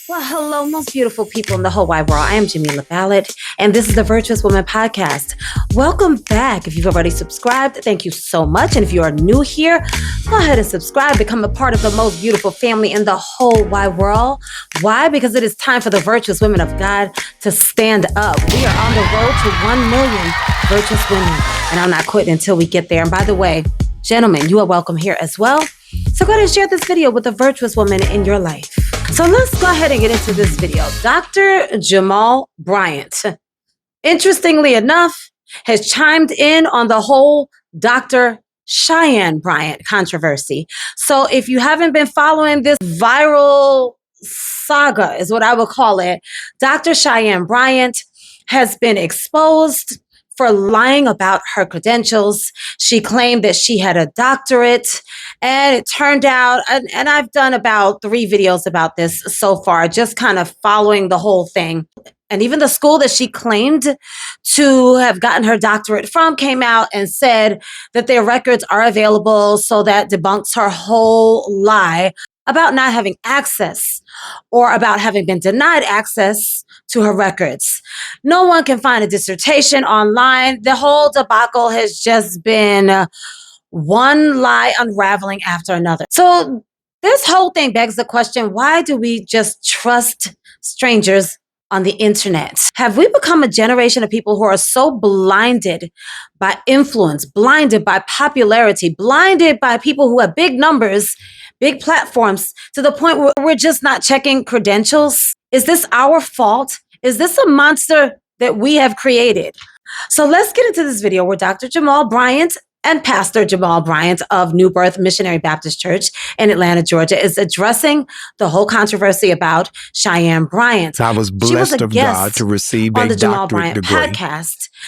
Well, hello, most beautiful people in the whole wide world. I am Jamila Ballard, and this is the Virtuous Woman Podcast. Welcome back. If you've already subscribed, thank you so much. And if you are new here, go ahead and subscribe, become a part of the most beautiful family in the whole wide world. Why? Because it is time for the virtuous women of God to stand up. We are on the road to 1 million virtuous women, and I'm not quitting until we get there. And by the way, gentlemen, you are welcome here as well. So go ahead and share this video with a virtuous woman in your life. So let's go ahead and get into this video. Dr. Jamal Bryant, interestingly enough, has chimed in on the whole Dr. Cheyenne Bryant controversy. So if you haven't been following this viral saga, is what I would call it, Dr. Cheyenne Bryant has been exposed for lying about her credentials. She claimed that she had a doctorate, and it turned out, and I've done about 3 videos about this so far, just kind of following the whole thing. And even the school that she claimed to have gotten her doctorate from came out and said that their records are available, so that debunks her whole lie about not having access or about having been denied access to her records. No one can find a dissertation online. The whole debacle has just been one lie unraveling after another. So this whole thing begs the question, why do we just trust strangers on the internet? Have we become a generation of people who are so blinded by influence, blinded by popularity, blinded by people who have big numbers, big platforms, to the point where we're just not checking credentials? Is this our fault? Is this a monster that we have created? So let's get into this video where Dr. Jamal Bryant and Pastor Jamal Bryant of New Birth Missionary Baptist Church in Atlanta, Georgia, is addressing the whole controversy about Cheyenne Bryant. I was blessed of God to receive on a the Jamal doctorate Bryant degree,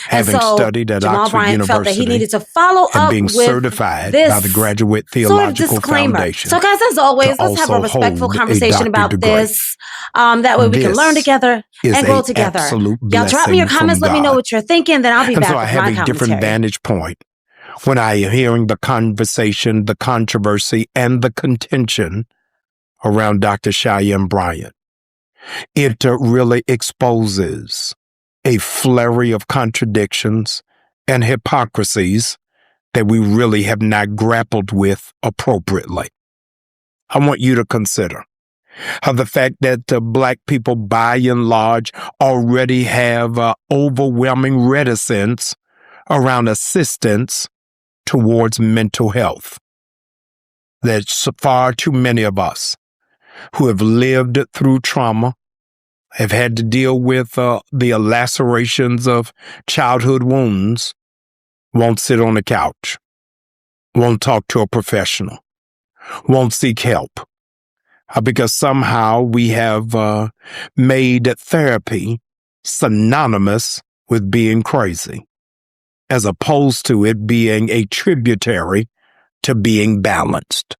having having studied at Jamal Oxford Bryant felt that he University needed to follow and up being with certified this by the Graduate sort of Theological disclaimer. Foundation. So guys, as always, to let's have a also respectful hold a conversation doctorate about degree. this. That way we can learn This together is and grow an together. absolute Y'all drop me your blessing comments, from let me know God. what you're thinking, then I'll be And back so I with have my a different commentary. vantage point when I am hearing the conversation, the controversy, and the contention around Dr. Cheyenne Bryant. It really exposes a flurry of contradictions and hypocrisies that we really have not grappled with appropriately. I want you to consider how the fact that Black people, by and large, already have overwhelming reticence around assistance towards mental health. There's far too many of us who have lived through trauma, have had to deal with the lacerations of childhood wounds, won't sit on the couch, won't talk to a professional, won't seek help, because somehow we have made therapy synonymous with being crazy, as opposed to it being a tributary to being balanced.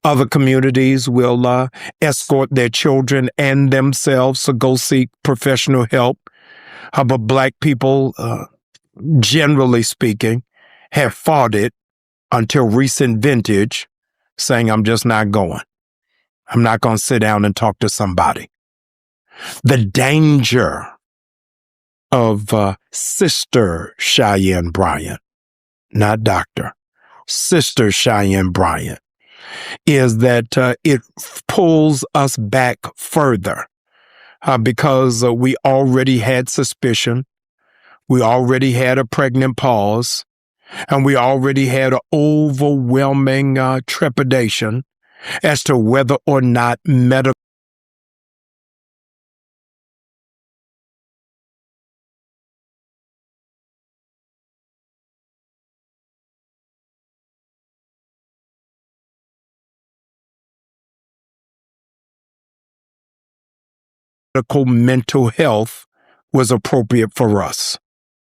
Other communities will escort their children and themselves to go seek professional help. But Black people, generally speaking, have fought it until recent vintage, saying, I'm just not going. I'm not going to sit down and talk to somebody. The danger of Sister Cheyenne Bryant, not Doctor, Sister Cheyenne Bryant, is that it pulls us back further because we already had suspicion, we already had a pregnant pause, and we already had an overwhelming trepidation as to whether or not medical mental health was appropriate for us.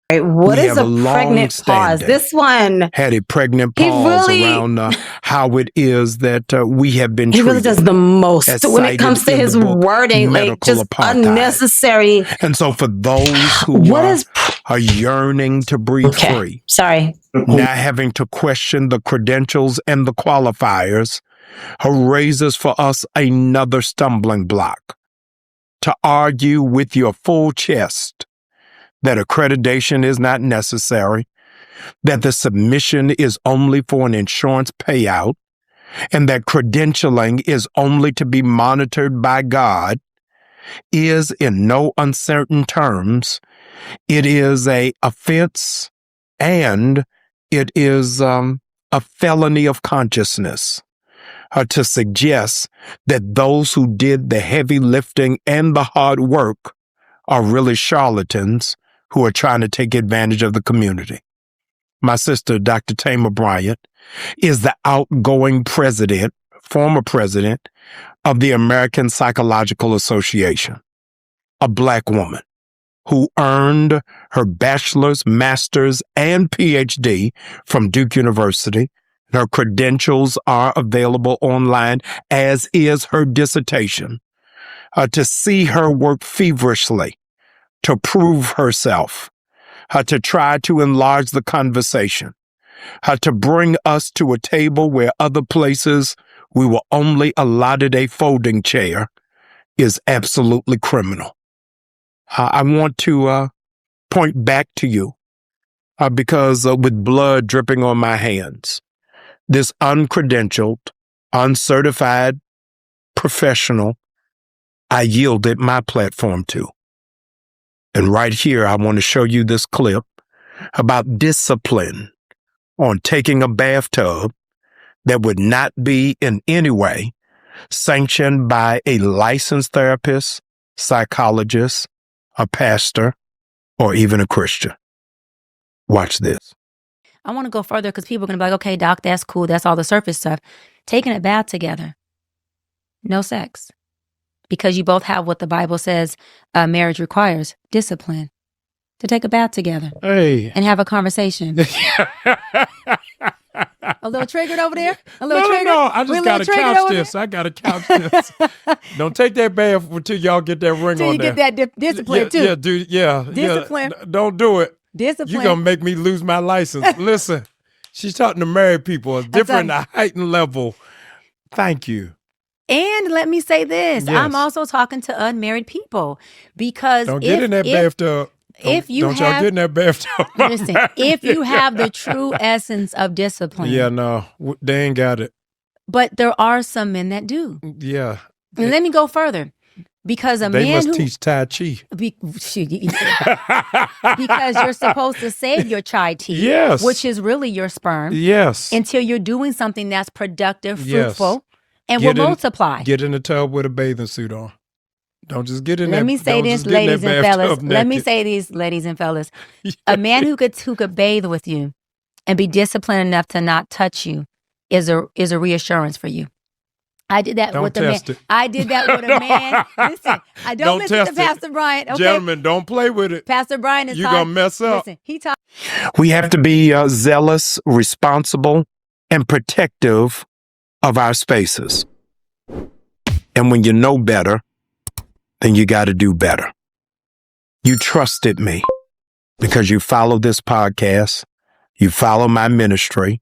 What We is have a a pregnant pause? long-standing- This one, Had a pregnant He pause really- around how it is that we have been he treated. really does the most as when it cited comes to in his the book, wording, like Medical just Apartheid. unnecessary. And so for those who What is? are yearning to breathe Okay, free, sorry. not having to question the credentials and the qualifiers, raises for us another stumbling block. to argue with your full chest that accreditation is not necessary, that the submission is only for an insurance payout, and that credentialing is only to be monitored by God, is in no uncertain terms, it is a offense and it is a felony of consciousness to suggest that those who did the heavy lifting and the hard work are really charlatans who are trying to take advantage of the community. My sister, Dr. Tamar Bryant, is the outgoing president, former president of the American Psychological Association, a Black woman who earned her bachelor's, master's, and PhD from Duke University. Her credentials are available online, as is her dissertation. To see her work feverishly to prove herself, to try to enlarge the conversation, to bring us to a table where other places we were only allotted a folding chair, is absolutely criminal. I want to point back to you because with blood dripping on my hands, this uncredentialed, uncertified professional, I yielded my platform to. And right here, I want to show you this clip about discipline on taking a bathtub that would not be in any way sanctioned by a licensed therapist, psychologist, a pastor, or even a Christian. Watch this. I want to go further because people are going to be like, okay, doc, that's cool. That's all the surface stuff. Taking a bath together. No sex. Because you both have what the Bible says marriage requires, discipline. To take a bath together. Hey. And have a conversation. A little triggered over there? A little triggered? No, I just got to couch this. I got to couch this. Don't take that bath until y'all get that ring Till on you there. get that discipline too. Yeah, dude. Yeah. Discipline. Yeah. Don't do it. Discipline. You're going to make me lose my license. Listen, she's talking to married people. It's different, a heightened level. Thank you. And let me say this. Yes. I'm also talking to unmarried people because don't get in that bathtub. If you don't have, y'all get in that bathtub. Listen, if you have the true essence of discipline. Yeah, no, they ain't got it. But there are some men that do. Yeah. And let me go further. Because they must teach Tai Chi. Because you're supposed to save your chai tea, yes, which is really your sperm, yes, until you're doing something that's productive, fruitful, yes, and will multiply. Get in the tub with a bathing suit on. Don't just get in there. Let me say this, ladies and fellas. Let me say these, ladies and fellas. A man who could bathe with you and be disciplined enough to not touch you is a reassurance for you. I did that with a man. I did that with a man. Listen, I don't listen to Pastor Bryant. Okay? Gentlemen, don't play with it. Pastor Bryant is you're going to mess up. Listen, he taught. We have to be zealous, responsible, and protective of our spaces. And when you know better, then you got to do better. You trusted me because you follow this podcast. You follow my ministry.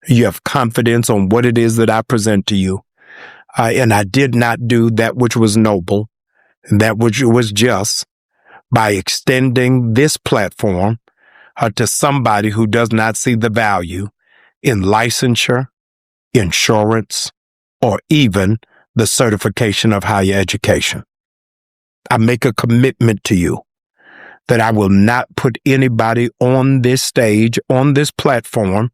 You have confidence on what it is that I present to you. And I did not do that which was noble and that which was just by extending this platform to somebody who does not see the value in licensure, insurance, or even the certification of higher education. I make a commitment to you that I will not put anybody on this stage, on this platform,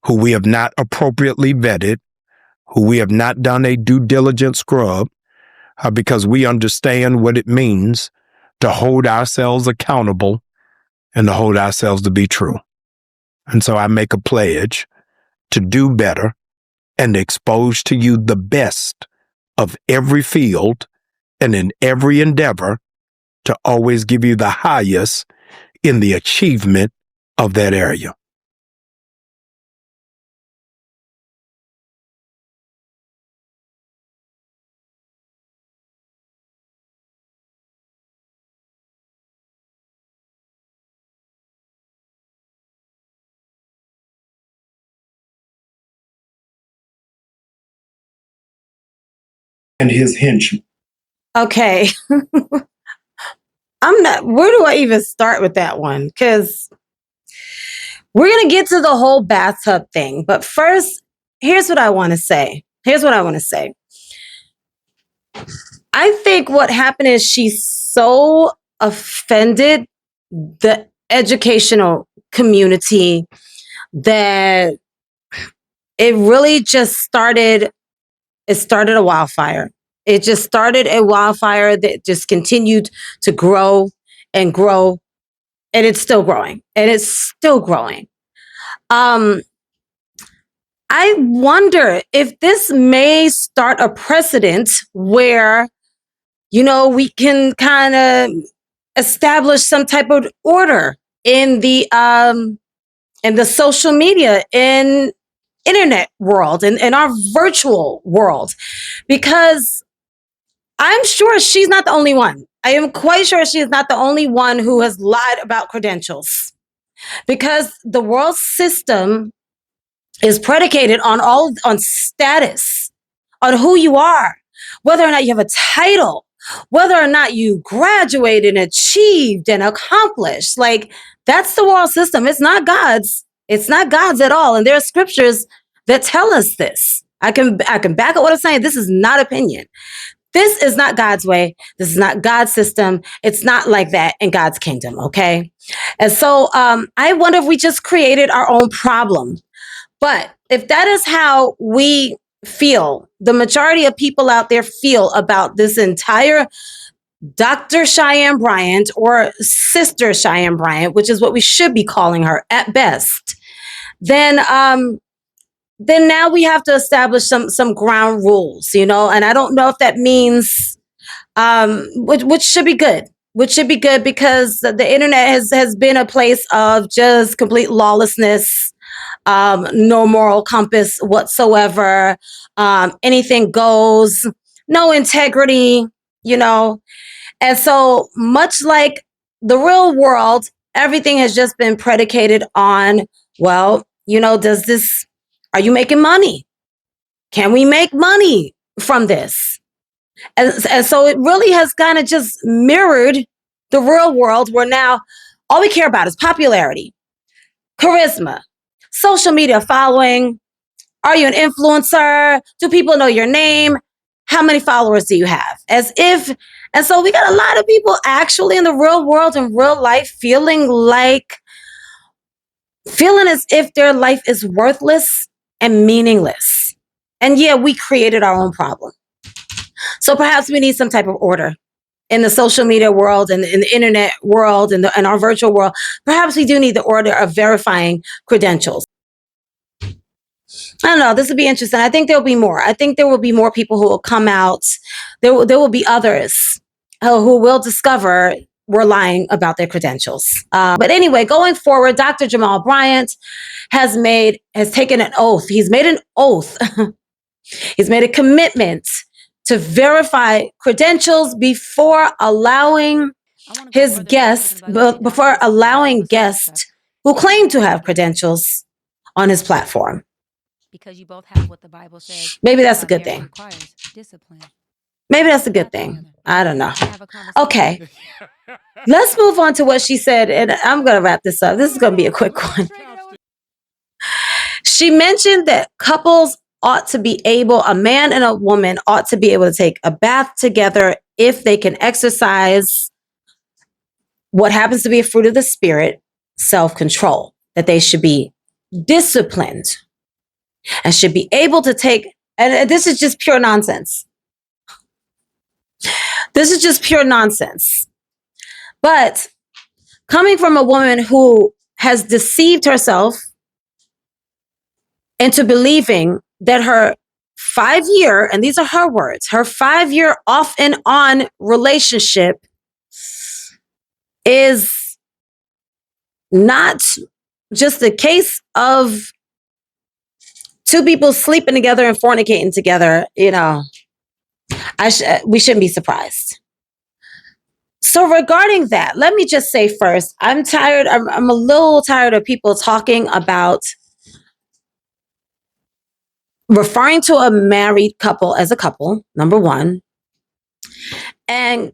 who we have not appropriately vetted, who we have not done a due diligence scrub, because we understand what it means to hold ourselves accountable and to hold ourselves to be true. And so I make a pledge to do better and expose to you the best of every field and in every endeavor to always give you the highest in the achievement of that area. And his henchmen. Okay. Where do I even start with that one? Because we're going to get to the whole bathtub thing. But first, here's what I want to say. I think what happened is she so offended the educational community that it really just started a wildfire. It just started a wildfire that just continued to grow and grow, and it's still growing. I wonder if this may start a precedent where, we can kind of establish some type of order in the social media, in internet world, and in our virtual world, because I'm sure she's not the only one. I am quite sure she is not the only one who has lied about credentials, because the world system is predicated on status, on who you are, whether or not you have a title, whether or not you graduated and achieved and accomplished. Like, that's the world system. It's not God's. It's not God's at all. And there are scriptures that tell us this. I can back up what I'm saying. This is not opinion. This is not God's way. This is not God's system. It's not like that in God's kingdom. Okay. And so I wonder if we just created our own problem. But if that is how we feel, the majority of people out there feel about this entire Dr. Cheyenne Bryant, or Sister Cheyenne Bryant, which is what we should be calling her at best, then now we have to establish some ground rules, and I don't know if that means which should be good. Which should be good, because the internet has been a place of just complete lawlessness, no moral compass whatsoever, anything goes, no integrity, And so, much like the real world, everything has just been predicated on, well, are you making money? Can we make money from this? And so it really has kind of just mirrored the real world, where now all we care about is popularity, charisma, social media following. Are you an influencer? Do people know your name? How many followers do you have? And so we got a lot of people actually in the real world, in real life, feeling as if their life is worthless and meaningless. And yeah, we created our own problem. So perhaps we need some type of order in the social media world, and in the internet world, and our virtual world. Perhaps we do need the order of verifying credentials. I don't know. This would be interesting. I think there'll be more. I think there will be more people who will come out. There will be others who will discover we're lying about their credentials. But anyway, going forward, Dr. Jamal Bryant has taken an oath. He's made an oath. He's made a commitment to verify credentials before allowing guests who claim to have credentials on his platform. Because you both have what the Bible says. Maybe that's a good thing. Maybe that's a good thing. I don't know. Okay. Let's move on to what she said, and I'm going to wrap this up. This is going to be a quick one. She mentioned that a man and a woman ought to be able to take a bath together if they can exercise what happens to be a fruit of the Spirit, self-control, that they should be disciplined and should be able to take, and this is just pure nonsense. This is just pure nonsense. But coming from a woman who has deceived herself into believing that her 5-year, and these are her words, her 5-year off and on relationship is not just a case of two people sleeping together and fornicating together, we shouldn't be surprised. So regarding that, let me just say first, I'm a little tired of people talking about referring to a married couple as a couple, number one, and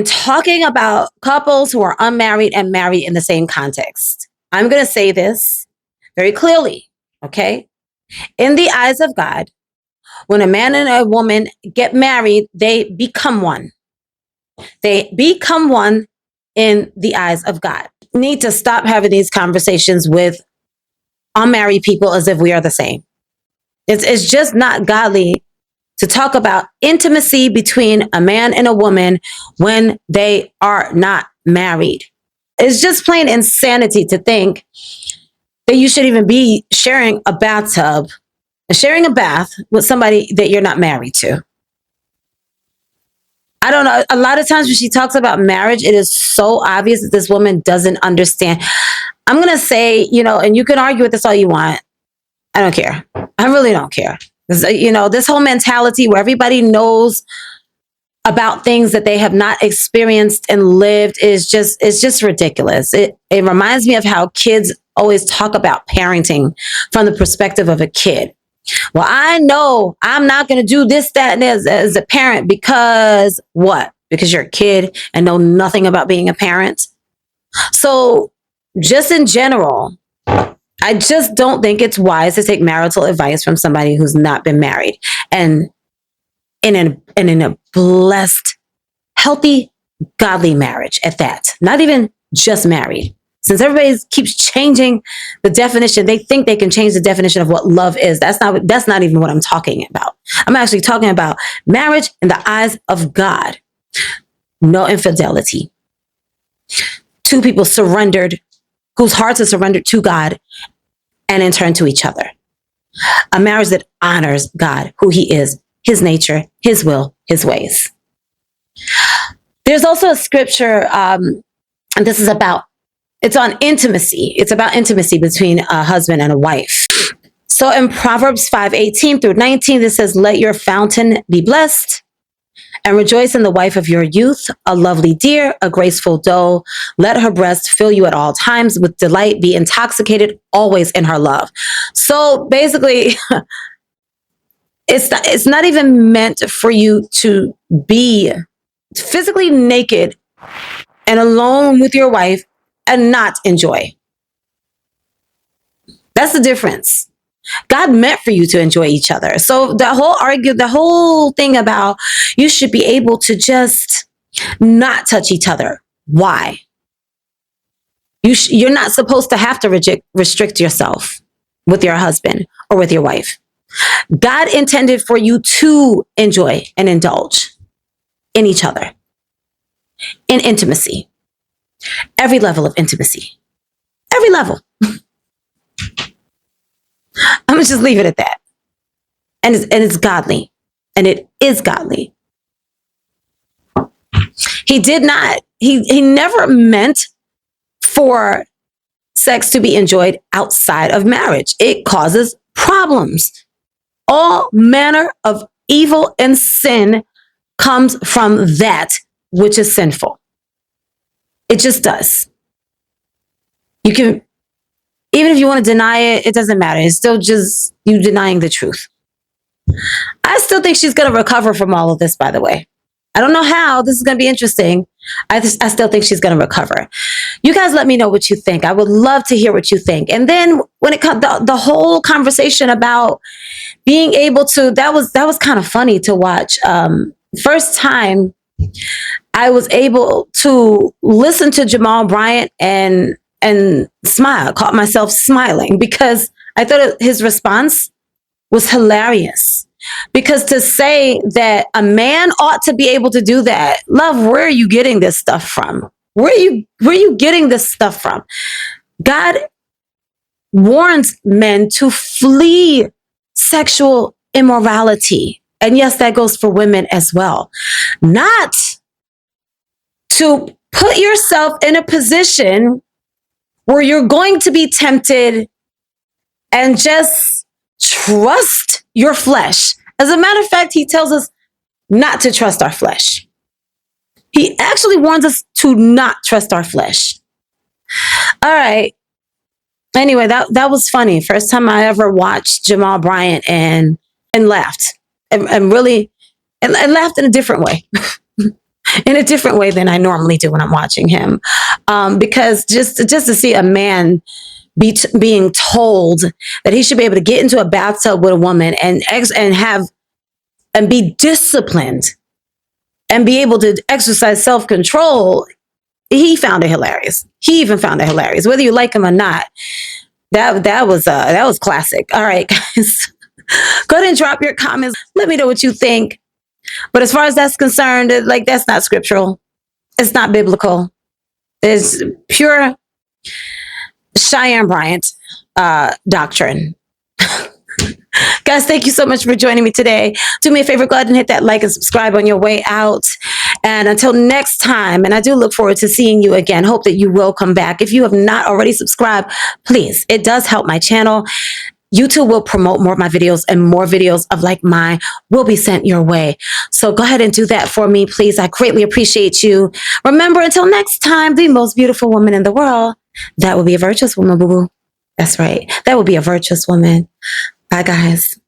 talking about couples who are unmarried and married in the same context. I'm going to say this very clearly, okay? In the eyes of God, when a man and a woman get married, they become one. They become one in the eyes of God. Need to stop having these conversations with unmarried people as if we are the same. It's just not godly to talk about intimacy between a man and a woman when they are not married. It's just plain insanity to think that you should even be sharing a bathtub, sharing a bath with somebody that you're not married to. I don't know. A lot of times when she talks about marriage, it is so obvious that this woman doesn't understand. I'm going to say, and you can argue with this all you want. I don't care. I really don't care. This whole mentality where everybody knows about things that they have not experienced and lived is just ridiculous. It reminds me of how kids always talk about parenting from the perspective of a kid. Well, I know I'm not going to do this, that, and as a parent because what? Because you're a kid and know nothing about being a parent. So just in general, I just don't think it's wise to take marital advice from somebody who's not been married and in a blessed, healthy, godly marriage at that. Not even just married. Since everybody keeps changing the definition, they think they can change the definition of what love is. That's not even what I'm talking about. I'm actually talking about marriage in the eyes of God. No infidelity. Two people surrendered, whose hearts are surrendered to God and in turn to each other. A marriage that honors God, who he is, his nature, his will, his ways. There's also a scripture, and this is it's on intimacy. It's about intimacy between a husband and a wife. So in Proverbs 5:18 through 19, this says, let your fountain be blessed and rejoice in the wife of your youth, a lovely deer, a graceful doe. Let her breast fill you at all times with delight. Be intoxicated always in her love. So basically, it's not even meant for you to be physically naked and alone with your wife and not enjoy. That's the difference. God meant for you to enjoy each other. So the whole thing about you should be able to just not touch each other. Why? You're not supposed to have to restrict yourself with your husband or with your wife. God intended for you to enjoy and indulge in each other, in intimacy, every level of intimacy, every level. I'm going to just leave it at that. And it's godly. And it is godly. He never meant for sex to be enjoyed outside of marriage. It causes problems. All manner of evil and sin comes from that which is sinful. It just does. You can, even if you want to deny it, it doesn't matter. It's still just you denying the truth. I still think she's going to recover from all of this, by the way. I don't know how. This is going to be interesting. I still think she's going to recover. You guys let me know what you think. I would love to hear what you think. And then when it comes the whole conversation about being able to, that was kind of funny to watch. First time I was able to listen to Jamal Bryant and smile, caught myself smiling because I thought his response was hilarious. Because to say that a man ought to be able to do that, love, where are you getting this stuff from? Where are you getting this stuff from? God warns men to flee sexual immorality. And yes, that goes for women as well. Not to put yourself in a position where you're going to be tempted and just trust your flesh. As a matter of fact, he tells us not to trust our flesh. He actually warns us to not trust our flesh. All right. Anyway, that was funny. First time I ever watched Jamal Bryant and laughed and really and laughed in a different way. in a different way than I normally do when I'm watching him. Because just to see a man being told that he should be able to get into a bathtub with a woman and be disciplined and be able to exercise self-control, he found it hilarious. He even found it hilarious, whether you like him or not. That was classic. All right, guys, go ahead and drop your comments. Let me know what you think. But as far as that's concerned, like, that's not scriptural. It's not biblical. It's pure Cheyenne Bryant doctrine. Guys, thank you so much for joining me today. Do me a favor, go ahead and hit that like and subscribe on your way out. And until next time, and I do look forward to seeing you again. Hope that you will come back. If you have not already subscribed, please, it does help my channel. YouTube will promote more of my videos, and more videos of like mine will be sent your way. So go ahead and do that for me, please. I greatly appreciate you. Remember, until next time, the most beautiful woman in the world, that will be a virtuous woman, boo-boo. That's right. That will be a virtuous woman. Bye, guys.